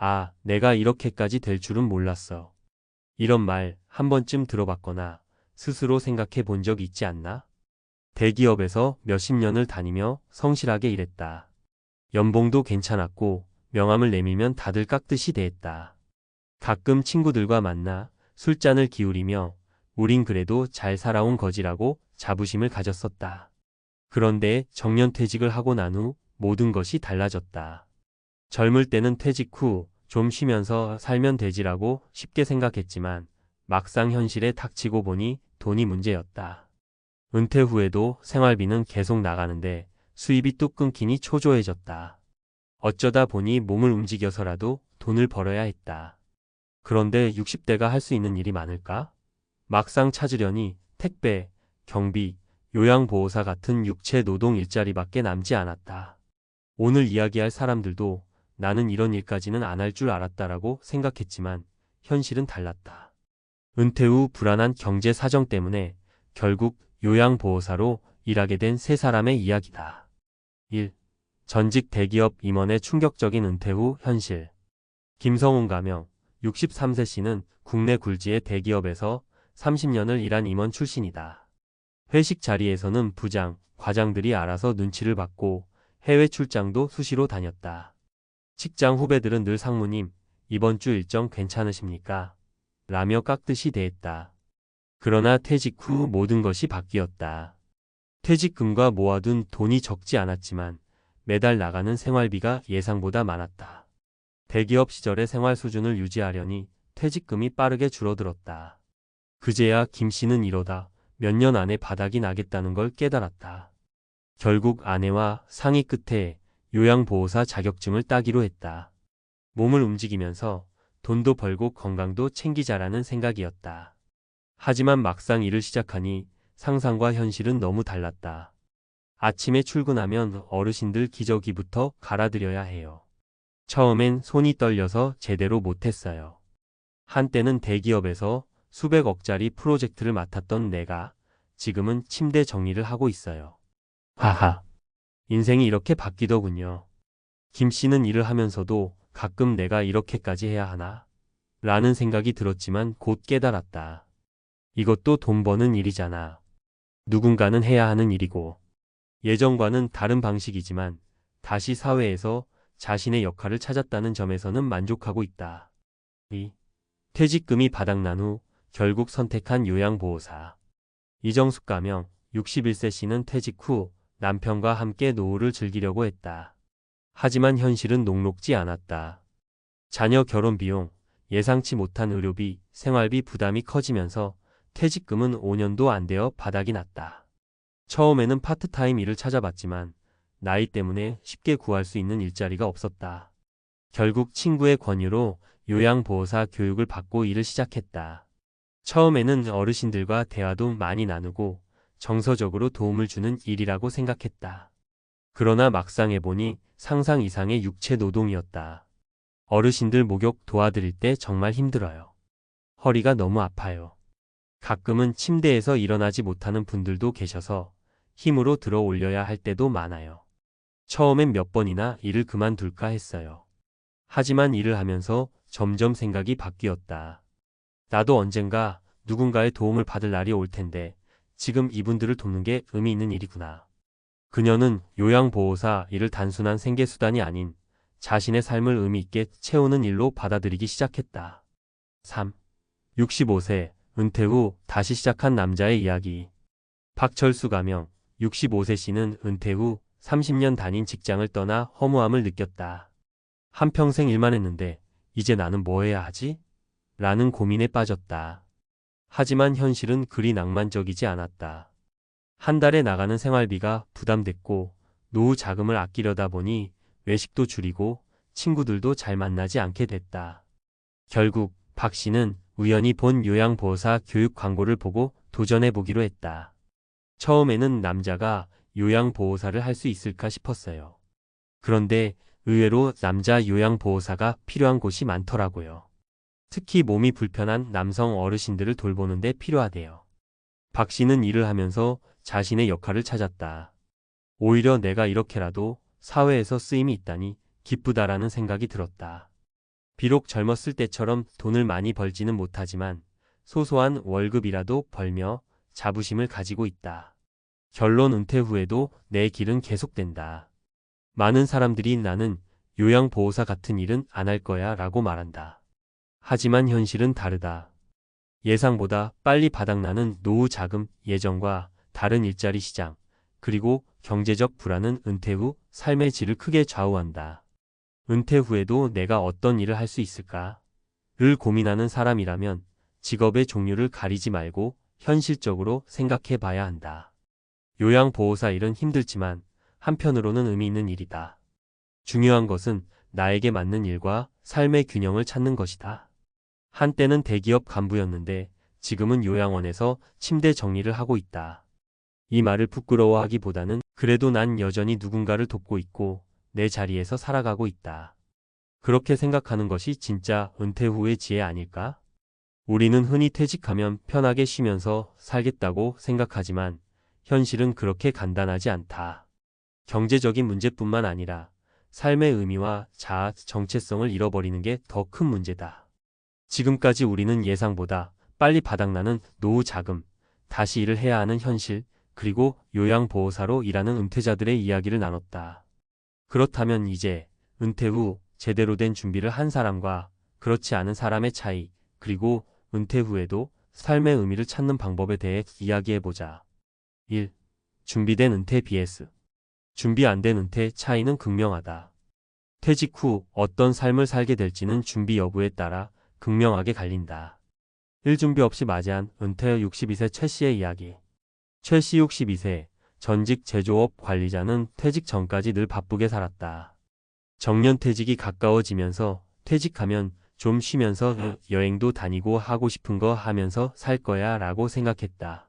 아, 내가 이렇게까지 될 줄은 몰랐어. 이런 말 한 번쯤 들어봤거나 스스로 생각해 본 적 있지 않나? 대기업에서 몇십 년을 다니며 성실하게 일했다. 연봉도 괜찮았고 명함을 내밀면 다들 깍듯이 대했다. 가끔 친구들과 만나 술잔을 기울이며 우린 그래도 잘 살아온 거지라고 자부심을 가졌었다. 그런데 정년퇴직을 하고 난 후 모든 것이 달라졌다. 젊을 때는 퇴직 후 좀 쉬면서 살면 되지라고 쉽게 생각했지만 막상 현실에 닥치고 보니 돈이 문제였다. 은퇴 후에도 생활비는 계속 나가는데 수입이 뚝 끊기니 초조해졌다. 어쩌다 보니 몸을 움직여서라도 돈을 벌어야 했다. 그런데 60대가 할 수 있는 일이 많을까? 막상 찾으려니 택배, 경비, 요양보호사 같은 육체 노동 일자리밖에 남지 않았다. 오늘 이야기할 사람들도 나는 이런 일까지는 안 할 줄 알았다라고 생각했지만 현실은 달랐다. 은퇴 후 불안한 경제 사정 때문에 결국 요양보호사로 일하게 된 세 사람의 이야기다. 1. 전직 대기업 임원의 충격적인 은퇴 후 현실. 김성훈 가명, 63세 씨는 국내 굴지의 대기업에서 30년을 일한 임원 출신이다. 회식 자리에서는 부장, 과장들이 알아서 눈치를 받고 해외 출장도 수시로 다녔다. 직장 후배들은 늘 상무님, 이번 주 일정 괜찮으십니까? 라며 깍듯이 대했다. 그러나 퇴직 후 모든 것이 바뀌었다. 퇴직금과 모아둔 돈이 적지 않았지만 매달 나가는 생활비가 예상보다 많았다. 대기업 시절의 생활 수준을 유지하려니 퇴직금이 빠르게 줄어들었다. 그제야 김 씨는 이러다 몇 년 안에 바닥이 나겠다는 걸 깨달았다. 결국 아내와 상의 끝에 요양보호사 자격증을 따기로 했다. 몸을 움직이면서 돈도 벌고 건강도 챙기자라는 생각이었다. 하지만 막상 일을 시작하니 상상과 현실은 너무 달랐다. 아침에 출근하면 어르신들 기저귀부터 갈아드려야 해요. 처음엔 손이 떨려서 제대로 못했어요. 한때는 대기업에서 수백억짜리 프로젝트를 맡았던 내가 지금은 침대 정리를 하고 있어요. 하하. 인생이 이렇게 바뀌더군요. 김 씨는 일을 하면서도 가끔 내가 이렇게까지 해야 하나? 라는 생각이 들었지만 곧 깨달았다. 이것도 돈 버는 일이잖아. 누군가는 해야 하는 일이고. 예전과는 다른 방식이지만 다시 사회에서 자신의 역할을 찾았다는 점에서는 만족하고 있다. 2. 퇴직금이 바닥난 후 결국 선택한 요양보호사. 이정숙 가명, 61세 씨는 퇴직 후 남편과 함께 노후를 즐기려고 했다. 하지만 현실은 녹록지 않았다. 자녀 결혼 비용, 예상치 못한 의료비, 생활비 부담이 커지면서 퇴직금은 5년도 안 되어 바닥이 났다. 처음에는 파트타임 일을 찾아봤지만 나이 때문에 쉽게 구할 수 있는 일자리가 없었다. 결국 친구의 권유로 요양보호사 교육을 받고 일을 시작했다. 처음에는 어르신들과 대화도 많이 나누고 정서적으로 도움을 주는 일이라고 생각했다. 그러나 막상 해보니 상상 이상의 육체 노동이었다. 어르신들 목욕 도와드릴 때 정말 힘들어요. 허리가 너무 아파요. 가끔은 침대에서 일어나지 못하는 분들도 계셔서 힘으로 들어 올려야 할 때도 많아요. 처음엔 몇 번이나 일을 그만둘까 했어요. 하지만 일을 하면서 점점 생각이 바뀌었다. 나도 언젠가 누군가의 도움을 받을 날이 올 텐데 지금 이분들을 돕는 게 의미 있는 일이구나. 그녀는 요양보호사 일을 단순한 생계수단이 아닌 자신의 삶을 의미 있게 채우는 일로 받아들이기 시작했다. 3. 65세 은퇴 후 다시 시작한 남자의 이야기. 박철수 가명, 65세 씨는 은퇴 후 30년 다닌 직장을 떠나 허무함을 느꼈다. 한평생 일만 했는데 이제 나는 뭐 해야 하지? 라는 고민에 빠졌다. 하지만 현실은 그리 낭만적이지 않았다. 한 달에 나가는 생활비가 부담됐고 노후 자금을 아끼려다 보니 외식도 줄이고 친구들도 잘 만나지 않게 됐다. 결국 박 씨는 우연히 본 요양보호사 교육 광고를 보고 도전해보기로 했다. 처음에는 남자가 요양보호사를 할 수 있을까 싶었어요. 그런데 의외로 남자 요양보호사가 필요한 곳이 많더라고요. 특히 몸이 불편한 남성 어르신들을 돌보는데 필요하대요. 박 씨는 일을 하면서 자신의 역할을 찾았다. 오히려 내가 이렇게라도 사회에서 쓰임이 있다니 기쁘다라는 생각이 들었다. 비록 젊었을 때처럼 돈을 많이 벌지는 못하지만 소소한 월급이라도 벌며 자부심을 가지고 있다. 결론 은퇴 후에도 내 길은 계속된다. 많은 사람들이 나는 요양보호사 같은 일은 안 할 거야 라고 말한다. 하지만 현실은 다르다. 예상보다 빨리 바닥나는 노후 자금 예정과 다른 일자리 시장, 그리고 경제적 불안은 은퇴 후 삶의 질을 크게 좌우한다. 은퇴 후에도 내가 어떤 일을 할 수 있을까?를 고민하는 사람이라면 직업의 종류를 가리지 말고 현실적으로 생각해 봐야 한다. 요양보호사 일은 힘들지만 한편으로는 의미 있는 일이다. 중요한 것은 나에게 맞는 일과 삶의 균형을 찾는 것이다. 한때는 대기업 간부였는데 지금은 요양원에서 침대 정리를 하고 있다. 이 말을 부끄러워하기보다는 그래도 난 여전히 누군가를 돕고 있고 내 자리에서 살아가고 있다. 그렇게 생각하는 것이 진짜 은퇴 후의 지혜 아닐까? 우리는 흔히 퇴직하면 편하게 쉬면서 살겠다고 생각하지만 현실은 그렇게 간단하지 않다. 경제적인 문제뿐만 아니라 삶의 의미와 자아 정체성을 잃어버리는 게 더 큰 문제다. 지금까지 우리는 예상보다 빨리 바닥나는 노후 자금, 다시 일을 해야 하는 현실, 그리고 요양보호사로 일하는 은퇴자들의 이야기를 나눴다. 그렇다면 이제 은퇴 후 제대로 된 준비를 한 사람과 그렇지 않은 사람의 차이, 그리고 은퇴 후에도 삶의 의미를 찾는 방법에 대해 이야기해보자. 1. 준비된 은퇴 vs 준비 안 된 은퇴 차이는 극명하다. 퇴직 후 어떤 삶을 살게 될지는 준비 여부에 따라 극명하게 갈린다. 1. 준비 없이 맞이한 은퇴 62세 최 씨의 이야기. 최 씨 62세, 전직 제조업 관리자는 퇴직 전까지 늘 바쁘게 살았다. 정년퇴직이 가까워지면서 퇴직하면 좀 쉬면서 여행도 다니고 하고 싶은 거 하면서 살 거야 라고 생각했다.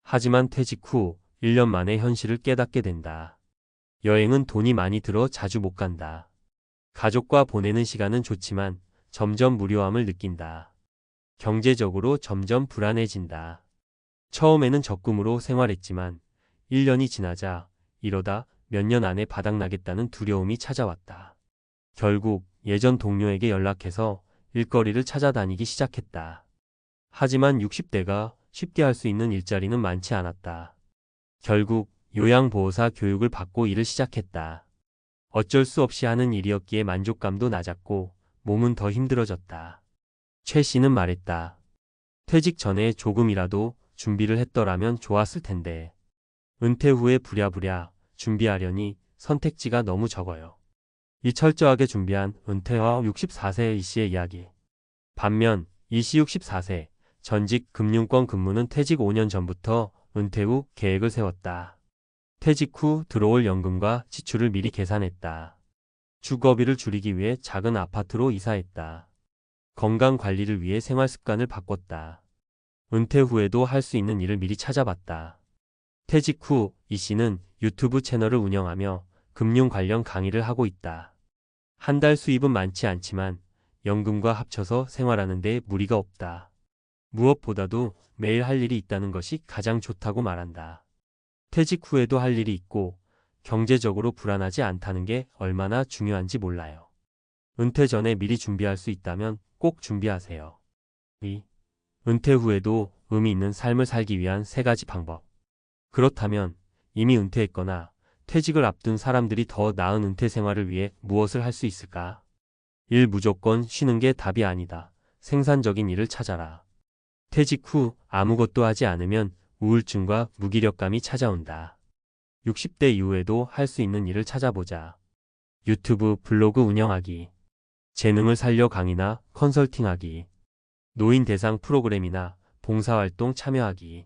하지만 퇴직 후 1년 만에 현실을 깨닫게 된다. 여행은 돈이 많이 들어 자주 못 간다. 가족과 보내는 시간은 좋지만 점점 무료함을 느낀다. 경제적으로 점점 불안해진다. 처음에는 적금으로 생활했지만 1년이 지나자 이러다 몇 년 안에 바닥나겠다는 두려움이 찾아왔다. 결국 예전 동료에게 연락해서 일거리를 찾아다니기 시작했다. 하지만 60대가 쉽게 할 수 있는 일자리는 많지 않았다. 결국 요양보호사 교육을 받고 일을 시작했다. 어쩔 수 없이 하는 일이었기에 만족감도 낮았고 몸은 더 힘들어졌다. 최 씨는 말했다. 퇴직 전에 조금이라도 준비를 했더라면 좋았을 텐데. 은퇴 후에 부랴부랴 준비하려니 선택지가 너무 적어요. 이 철저하게 준비한 은퇴와 64세 이 씨의 이야기. 반면 이 씨 64세, 전직 금융권 근무는 퇴직 5년 전부터 은퇴 후 계획을 세웠다. 퇴직 후 들어올 연금과 지출을 미리 계산했다. 주거비를 줄이기 위해 작은 아파트로 이사했다. 건강 관리를 위해 생활 습관을 바꿨다. 은퇴 후에도 할 수 있는 일을 미리 찾아봤다. 퇴직 후 이 씨는 유튜브 채널을 운영하며 금융 관련 강의를 하고 있다. 한 달 수입은 많지 않지만 연금과 합쳐서 생활하는 데 무리가 없다. 무엇보다도 매일 할 일이 있다는 것이 가장 좋다고 말한다. 퇴직 후에도 할 일이 있고 경제적으로 불안하지 않다는 게 얼마나 중요한지 몰라요. 은퇴 전에 미리 준비할 수 있다면 꼭 준비하세요. 2. 은퇴 후에도 의미 있는 삶을 살기 위한 3가지 방법. 그렇다면 이미 은퇴했거나 퇴직을 앞둔 사람들이 더 나은 은퇴 생활을 위해 무엇을 할 수 있을까? 1. 무조건 쉬는 게 답이 아니다. 생산적인 일을 찾아라. 퇴직 후 아무것도 하지 않으면 우울증과 무기력감이 찾아온다. 60대 이후에도 할 수 있는 일을 찾아보자. 유튜브, 블로그 운영하기. 재능을 살려 강의나 컨설팅하기. 노인 대상 프로그램이나 봉사활동 참여하기.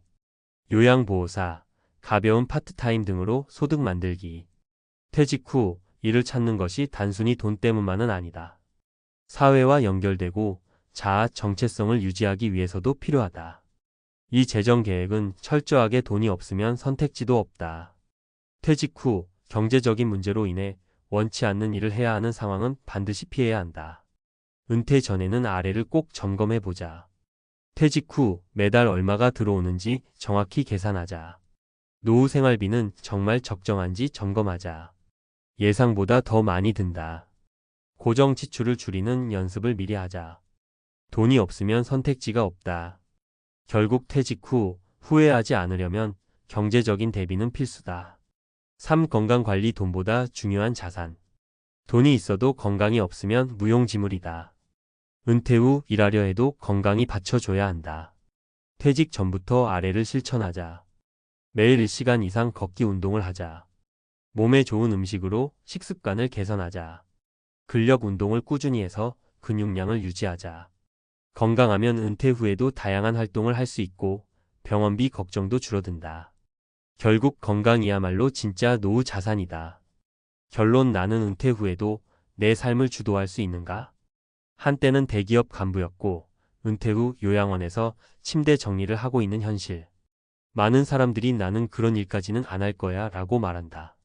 요양보호사, 가벼운 파트타임 등으로 소득 만들기. 퇴직 후 일을 찾는 것이 단순히 돈 때문만은 아니다. 사회와 연결되고 자아 정체성을 유지하기 위해서도 필요하다. 이 재정 계획은 철저하게 돈이 없으면 선택지도 없다. 퇴직 후 경제적인 문제로 인해 원치 않는 일을 해야 하는 상황은 반드시 피해야 한다. 은퇴 전에는 아래를 꼭 점검해 보자. 퇴직 후 매달 얼마가 들어오는지 정확히 계산하자. 노후 생활비는 정말 적정한지 점검하자. 예상보다 더 많이 든다. 고정 지출을 줄이는 연습을 미리 하자. 돈이 없으면 선택지가 없다. 결국 퇴직 후 후회하지 않으려면 경제적인 대비는 필수다. 3. 건강관리 돈보다 중요한 자산. 돈이 있어도 건강이 없으면 무용지물이다. 은퇴 후 일하려 해도 건강이 받쳐줘야 한다. 퇴직 전부터 아래를 실천하자. 매일 1시간 이상 걷기 운동을 하자. 몸에 좋은 음식으로 식습관을 개선하자. 근력 운동을 꾸준히 해서 근육량을 유지하자. 건강하면 은퇴 후에도 다양한 활동을 할 수 있고 병원비 걱정도 줄어든다. 결국 건강이야말로 진짜 노후 자산이다. 결론 나는 은퇴 후에도 내 삶을 주도할 수 있는가? 한때는 대기업 간부였고 은퇴 후 요양원에서 침대 정리를 하고 있는 현실. 많은 사람들이 나는 그런 일까지는 안 할 거야 라고 말한다.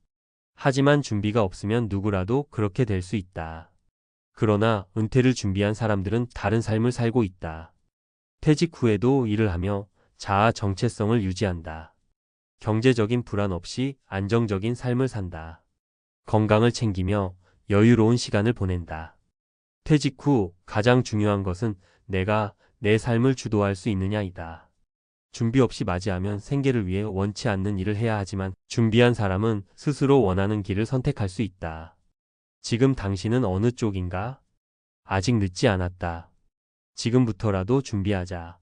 하지만 준비가 없으면 누구라도 그렇게 될 수 있다. 그러나 은퇴를 준비한 사람들은 다른 삶을 살고 있다. 퇴직 후에도 일을 하며 자아 정체성을 유지한다. 경제적인 불안 없이 안정적인 삶을 산다. 건강을 챙기며 여유로운 시간을 보낸다. 퇴직 후 가장 중요한 것은 내가 내 삶을 주도할 수 있느냐이다. 준비 없이 맞이하면 생계를 위해 원치 않는 일을 해야 하지만 준비한 사람은 스스로 원하는 길을 선택할 수 있다. 지금 당신은 어느 쪽인가? 아직 늦지 않았다. 지금부터라도 준비하자.